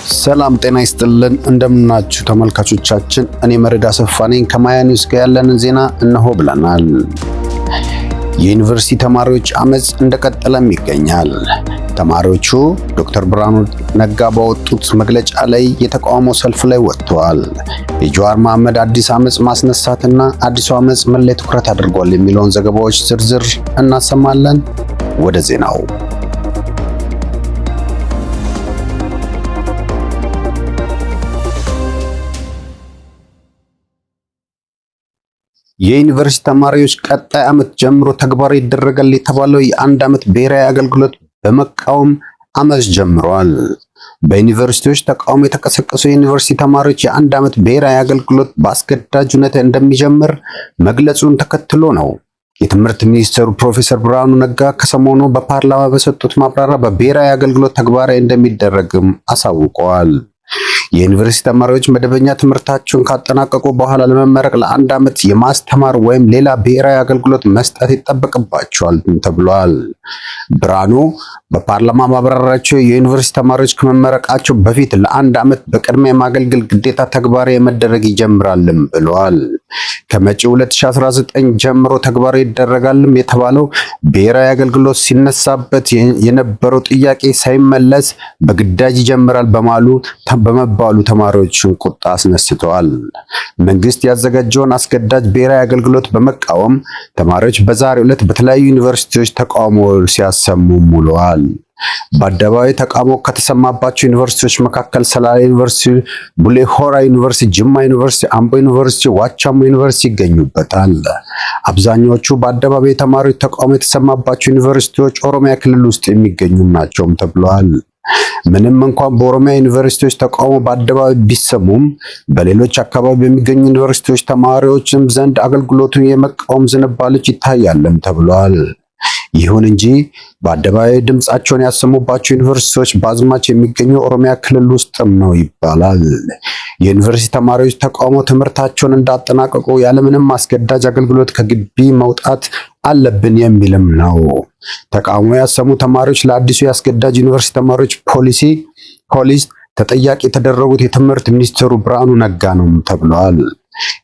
ሰላም ጤና ይስጥልን እንደምናችሁ ተመልካቾቻችን፣ እኔ መረዳ አሰፋ ነኝ። ከማያ ኒውስ ጋር ያለንን ዜና እነሆ ብለናል። የዩኒቨርሲቲ ተማሪዎች አመጽ እንደቀጠለም ይገኛል። ተማሪዎቹ ዶክተር ብርሃኑ ነጋ ባወጡት መግለጫ ላይ የተቃውሞ ሰልፍ ላይ ወጥተዋል። የጀዋር መሐመድ አዲስ አመጽ ማስነሳትና አዲሱ አመጽ ምን ላይ ትኩረት አድርጓል የሚለውን ዘገባዎች ዝርዝር እናሰማለን። ወደ ዜናው የዩኒቨርሲቲ ተማሪዎች ቀጣይ ዓመት ጀምሮ ተግባራዊ ይደረጋል የተባለው የአንድ ዓመት ብሔራዊ አገልግሎት በመቃወም አመጽ ጀምረዋል። በዩኒቨርሲቲዎች ተቃውሞ የተቀሰቀሱ የዩኒቨርሲቲ ተማሪዎች የአንድ ዓመት ብሔራዊ አገልግሎት በአስገዳጅ ሁኔታ እንደሚጀምር መግለጹን ተከትሎ ነው። የትምህርት ሚኒስትሩ ፕሮፌሰር ብርሃኑ ነጋ ከሰሞኑ በፓርላማ በሰጡት ማብራሪያ በብሔራዊ አገልግሎት ተግባራዊ እንደሚደረግም አሳውቀዋል። የዩኒቨርሲቲ ተማሪዎች መደበኛ ትምህርታቸውን ካጠናቀቁ በኋላ ለመመረቅ ለአንድ ዓመት የማስተማር ወይም ሌላ ብሔራዊ አገልግሎት መስጠት ይጠበቅባቸዋል ተብሏል። ብርሃኑ በፓርላማ ማብራሪያቸው የዩኒቨርሲቲ ተማሪዎች ከመመረቃቸው በፊት ለአንድ ዓመት በቅድሚያ የማገልገል ግዴታ ተግባራዊ መደረግ ይጀምራልም ብለዋል። ከመጪው 2019 ጀምሮ ተግባራዊ ይደረጋልም የተባለው ብሔራዊ አገልግሎት ሲነሳበት የነበረው ጥያቄ ሳይመለስ በግዳጅ ይጀምራል በመባሉ ተማሪዎችን ቁጣ አስነስተዋል። መንግስት ያዘጋጀውን አስገዳጅ ብሔራዊ አገልግሎት በመቃወም ተማሪዎች በዛሬው ዕለት በተለያዩ ዩኒቨርሲቲዎች ተቃውሞ ሲያሰሙ ውለዋል። በአደባባይ ተቃውሞ ከተሰማባቸው ዩኒቨርሲቲዎች መካከል ሰላሌ ዩኒቨርሲቲ፣ ቡሌ ሆራ ዩኒቨርሲቲ፣ ጅማ ዩኒቨርሲቲ፣ አምቦ ዩኒቨርሲቲ፣ ዋቻሞ ዩኒቨርሲቲ ይገኙበታል። አብዛኛዎቹ በአደባባይ ተማሪዎች ተቃውሞ የተሰማባቸው ዩኒቨርሲቲዎች ኦሮሚያ ክልል ውስጥ የሚገኙ ናቸውም ተብለዋል። ምንም እንኳን በኦሮሚያ ዩኒቨርሲቲዎች ተቃውሞ በአደባባይ ቢሰሙም በሌሎች አካባቢ በሚገኙ ዩኒቨርሲቲዎች ተማሪዎችም ዘንድ አገልግሎቱን የመቃወም ዝንባሌዎች ይታያልም ተብሏል። ይሁን እንጂ በአደባባይ ድምጻቸውን ያሰሙባቸው ዩኒቨርሲቲዎች በአዝማች የሚገኙ ኦሮሚያ ክልል ውስጥም ነው ይባላል። የዩኒቨርሲቲ ተማሪዎች ተቃውሞ ትምህርታቸውን እንዳጠናቀቁ ያለምንም አስገዳጅ አገልግሎት ከግቢ መውጣት አለብን የሚልም ነው። ተቃውሞ ያሰሙ ተማሪዎች ለአዲሱ የአስገዳጅ ዩኒቨርሲቲ ተማሪዎች ፖሊስ ተጠያቂ የተደረጉት የትምህርት ሚኒስትሩ ብርሃኑ ነጋ ነው ተብሏል።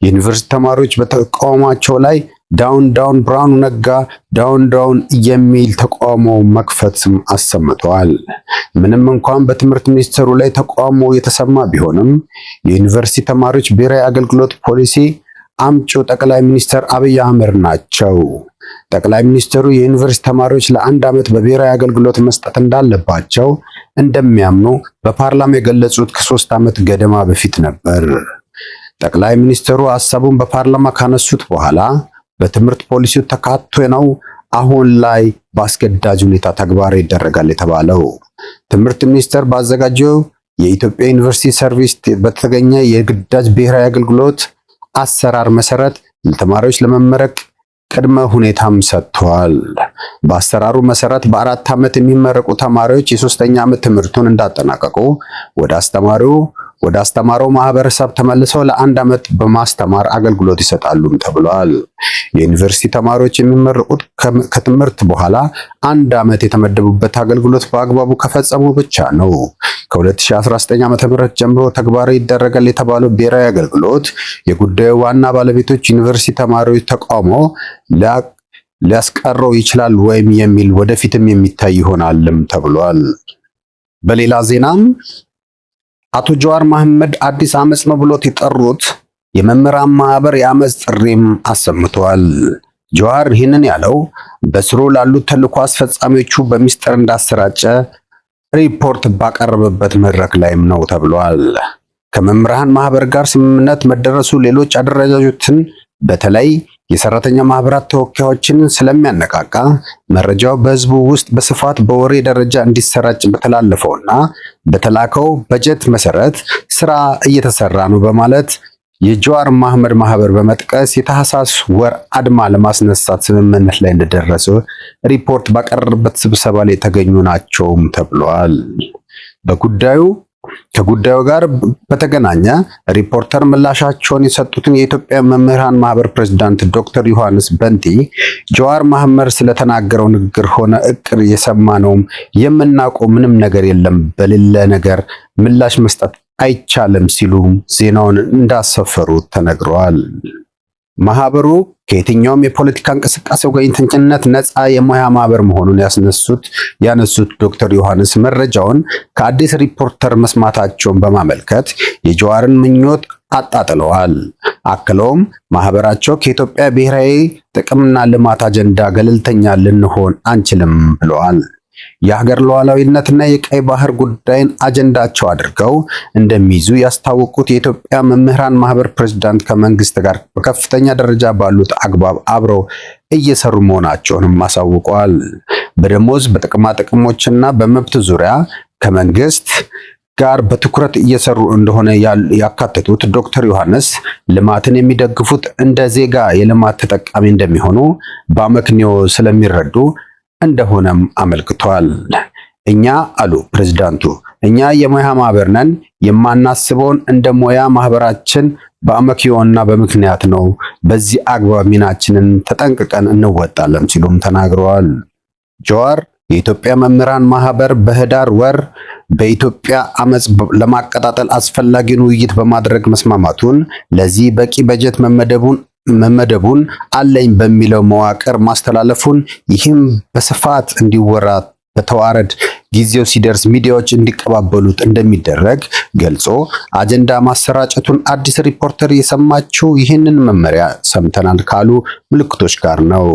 የዩኒቨርሲቲ ተማሪዎች በተቃውሟቸው ላይ ዳውን ዳውን ብርሃኑ ነጋ ዳውን የሚል ተቃውሞ መክፈትም አሰምተዋል። ምንም እንኳን በትምህርት ሚኒስትሩ ላይ ተቃውሞ የተሰማ ቢሆንም የዩኒቨርሲቲ ተማሪዎች ብሔራዊ አገልግሎት ፖሊሲ አምጪው ጠቅላይ ሚኒስትር አብይ አህመድ ናቸው። ጠቅላይ ሚኒስትሩ የዩኒቨርሲቲ ተማሪዎች ለአንድ ዓመት በብሔራዊ አገልግሎት መስጠት እንዳለባቸው እንደሚያምኑ በፓርላማ የገለጹት ከ3 ዓመት ገደማ በፊት ነበር። ጠቅላይ ሚኒስትሩ ሐሳቡን በፓርላማ ካነሱት በኋላ በትምህርት ፖሊሲው ተካቶ ነው አሁን ላይ በአስገዳጅ ሁኔታ ተግባራዊ ይደረጋል የተባለው። ትምህርት ሚኒስቴር ባዘጋጀው የኢትዮጵያ ዩኒቨርሲቲ ሰርቪስ በተገኘ የግዳጅ ብሔራዊ አገልግሎት አሰራር መሰረት ለተማሪዎች ለመመረቅ ቅድመ ሁኔታም ሰጥቷል። በአሰራሩ መሰረት በ4 ዓመት የሚመረቁ ተማሪዎች የ3ኛ ዓመት ትምህርቱን እንዳጠናቀቁ ወደ አስተማረው ማህበረሰብ ተመልሰው ለአንድ ዓመት በማስተማር አገልግሎት ይሰጣሉም ተብሏል። የዩኒቨርሲቲ ተማሪዎች የሚመረቁት ከትምህርት በኋላ 1 ዓመት የተመደቡበት አገልግሎት በአግባቡ ከፈጸሙ ብቻ ነው። ከ2019 ዓ.ም ጀምሮ ተግባራዊ ይደረጋል የተባለው ብሔራዊ አገልግሎት የጉዳዩ ዋና ባለቤቶች ዩኒቨርሲቲ ተማሪዎች ተቃውሞ ሊያስቀረው ይችላል ወይም የሚል ወደፊትም የሚታይ ይሆናልም ተብሏል። በሌላ ዜናም አቶ ጀዋር መሐመድ አዲስ አመጽ ነው ብሎት የጠሩት የመምህራን ማህበር የአመጽ ጥሪም አሰምቷል። ጀዋር ይህንን ያለው በስሩ ላሉት ተልዕኮ አስፈጻሚዎቹ በሚስጥር እንዳሰራጨ ሪፖርት ባቀረበበት መድረክ ላይም ነው ተብሏል። ከመምህራን ማህበር ጋር ስምምነት መደረሱ ሌሎች አደረጃጆችን በተለይ የሰራተኛ ማህበራት ተወካዮችን ስለሚያነቃቃ መረጃው በህዝቡ ውስጥ በስፋት በወሬ ደረጃ እንዲሰራጭ በተላለፈውና በተላከው በጀት መሰረት ስራ እየተሰራ ነው በማለት የጀዋር መሐመድ ማህበር በመጥቀስ የታህሳስ ወር አድማ ለማስነሳት ስምምነት ላይ እንደደረሰ ሪፖርት ባቀረበበት ስብሰባ ላይ የተገኙ ናቸውም ተብሏል። በጉዳዩ ከጉዳዩ ጋር በተገናኘ ሪፖርተር ምላሻቸውን የሰጡትን የኢትዮጵያ መምህራን ማህበር ፕሬዝዳንት ዶክተር ዮሐንስ በንቲ ጀዋር መሐመድ ስለተናገረው ንግግር ሆነ እቅድ የሰማነውም የምናውቀው ምንም ነገር የለም፣ በሌለ ነገር ምላሽ መስጠት አይቻልም ሲሉ ዜናውን እንዳሰፈሩ ተነግረዋል። ማህበሩ ከየትኛውም የፖለቲካ እንቅስቃሴ ወገንተኝነት ነፃ የሙያ ማህበር መሆኑን ያነሱት ዶክተር ዮሐንስ መረጃውን ከአዲስ ሪፖርተር መስማታቸውን በማመልከት የጀዋርን ምኞት አጣጥለዋል። አክለውም ማህበራቸው ከኢትዮጵያ ብሔራዊ ጥቅምና ልማት አጀንዳ ገለልተኛ ልንሆን አንችልም ብለዋል። የሀገር ሉዓላዊነትና የቀይ ባህር ጉዳይን አጀንዳቸው አድርገው እንደሚይዙ ያስታወቁት የኢትዮጵያ መምህራን ማህበር ፕሬዝዳንት ከመንግስት ጋር በከፍተኛ ደረጃ ባሉት አግባብ አብረው እየሰሩ መሆናቸውንም አሳውቀዋል። በደሞዝ በጥቅማ ጥቅሞችና በመብት ዙሪያ ከመንግስት ጋር በትኩረት እየሰሩ እንደሆነ ያካተቱት ዶክተር ዮሐንስ ልማትን የሚደግፉት እንደ ዜጋ የልማት ተጠቃሚ እንደሚሆኑ በአመክንዮ ስለሚረዱ እንደሆነም አመልክቷል። እኛ አሉ ፕሬዝዳንቱ፣ እኛ የሙያ ማህበር ነን። የማናስበውን እንደ ሙያ ማህበራችን በአመክንዮና በምክንያት ነው። በዚህ አግባብ ሚናችንን ተጠንቅቀን እንወጣለን ሲሉም ተናግረዋል። ጀዋር የኢትዮጵያ መምህራን ማህበር በህዳር ወር በኢትዮጵያ አመጽ ለማቀጣጠል አስፈላጊውን ውይይት በማድረግ መስማማቱን፣ ለዚህ በቂ በጀት መመደቡን አለኝ በሚለው መዋቅር ማስተላለፉን፣ ይህም በስፋት እንዲወራ በተዋረድ ጊዜው ሲደርስ ሚዲያዎች እንዲቀባበሉት እንደሚደረግ ገልጾ አጀንዳ ማሰራጨቱን አዲስ ሪፖርተር የሰማችው ይህንን መመሪያ ሰምተናል ካሉ ምልክቶች ጋር ነው።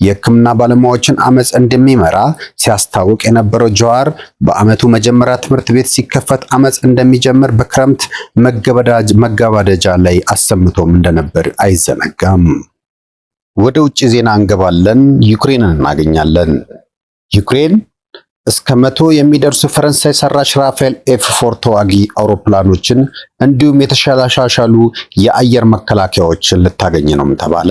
የሕክምና ባለሙያዎችን አመጽ እንደሚመራ ሲያስታውቅ የነበረው ጀዋር በአመቱ መጀመሪያ ትምህርት ቤት ሲከፈት አመጽ እንደሚጀምር በክረምት መገባደጃ ላይ አሰምቶም እንደነበር አይዘነጋም። ወደ ውጭ ዜና እንገባለን። ዩክሬንን እናገኛለን። ዩክሬን እስከ 100 የሚደርሱ ፈረንሳይ ሰራሽ ራፋኤል ኤፍ4 ተዋጊ አውሮፕላኖችን እንዲሁም የተሻሻሉ የአየር መከላከያዎችን ልታገኝ ነው ተባለ።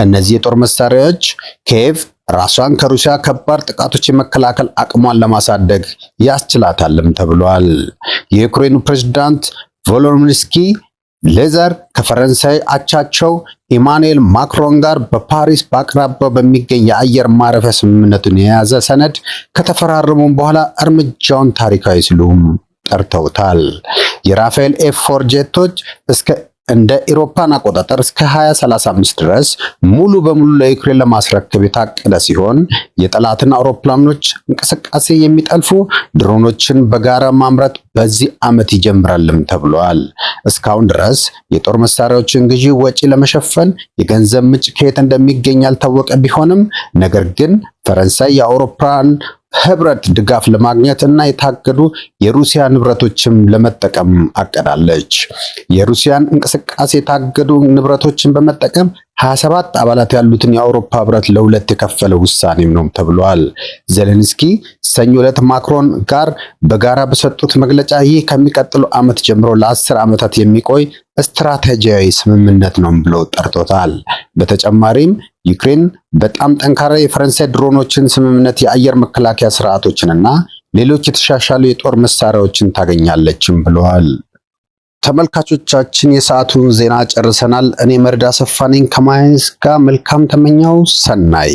እነዚህ የጦር መሳሪያዎች ኪየቭ ራሷን ከሩሲያ ከባድ ጥቃቶች የመከላከል አቅሟን ለማሳደግ ያስችላታልም ተብሏል። የዩክሬኑ ፕሬዝዳንት ቮሎዲሚር ሌዘር ከፈረንሳይ አቻቸው ኢማኑኤል ማክሮን ጋር በፓሪስ በአቅራቢያው በሚገኝ የአየር ማረፊያ ስምምነቱን የያዘ ሰነድ ከተፈራረሙ በኋላ እርምጃውን ታሪካዊ ሲሉም ጠርተውታል። የራፋኤል ኤፍ4 ጄቶች እንደ ኢሮፓን አቆጣጠር እስከ 2035 ድረስ ሙሉ በሙሉ ለዩክሬን ለማስረከብ የታቀደ ሲሆን የጠላትን አውሮፕላኖች እንቅስቃሴ የሚጠልፉ ድሮኖችን በጋራ ማምረት በዚህ ዓመት ይጀምራልም ተብሏል። እስካሁን ድረስ የጦር መሳሪያዎችን ግዢ ወጪ ለመሸፈን የገንዘብ ምንጭ ከየት እንደሚገኝ ያልታወቀ ቢሆንም ነገር ግን ፈረንሳይ የአውሮፓን ህብረት ድጋፍ ለማግኘት እና የታገዱ የሩሲያ ንብረቶችን ለመጠቀም አቀዳለች። የሩሲያን እንቅስቃሴ የታገዱ ንብረቶችን በመጠቀም 27 አባላት ያሉትን የአውሮፓ ህብረት ለሁለት የከፈለ ውሳኔም ነው ተብሏል። ዜሌንስኪ ሰኞ ዕለት ማክሮን ጋር በጋራ በሰጡት መግለጫ ይህ ከሚቀጥለው ዓመት ጀምሮ ለ10 ዓመታት የሚቆይ ስትራቴጂያዊ ስምምነት ነው ብለው ጠርቶታል። በተጨማሪም ዩክሬን በጣም ጠንካራ የፈረንሳይ ድሮኖችን ስምምነት፣ የአየር መከላከያ ስርዓቶችንና ሌሎች የተሻሻሉ የጦር መሳሪያዎችን ታገኛለችም ብለዋል። ተመልካቾቻችን የሰዓቱን ዜና ጨርሰናል። እኔ መርዳ ሰፋ ነኝ ከማይስ ጋር መልካም ተመኛው። ሰናይ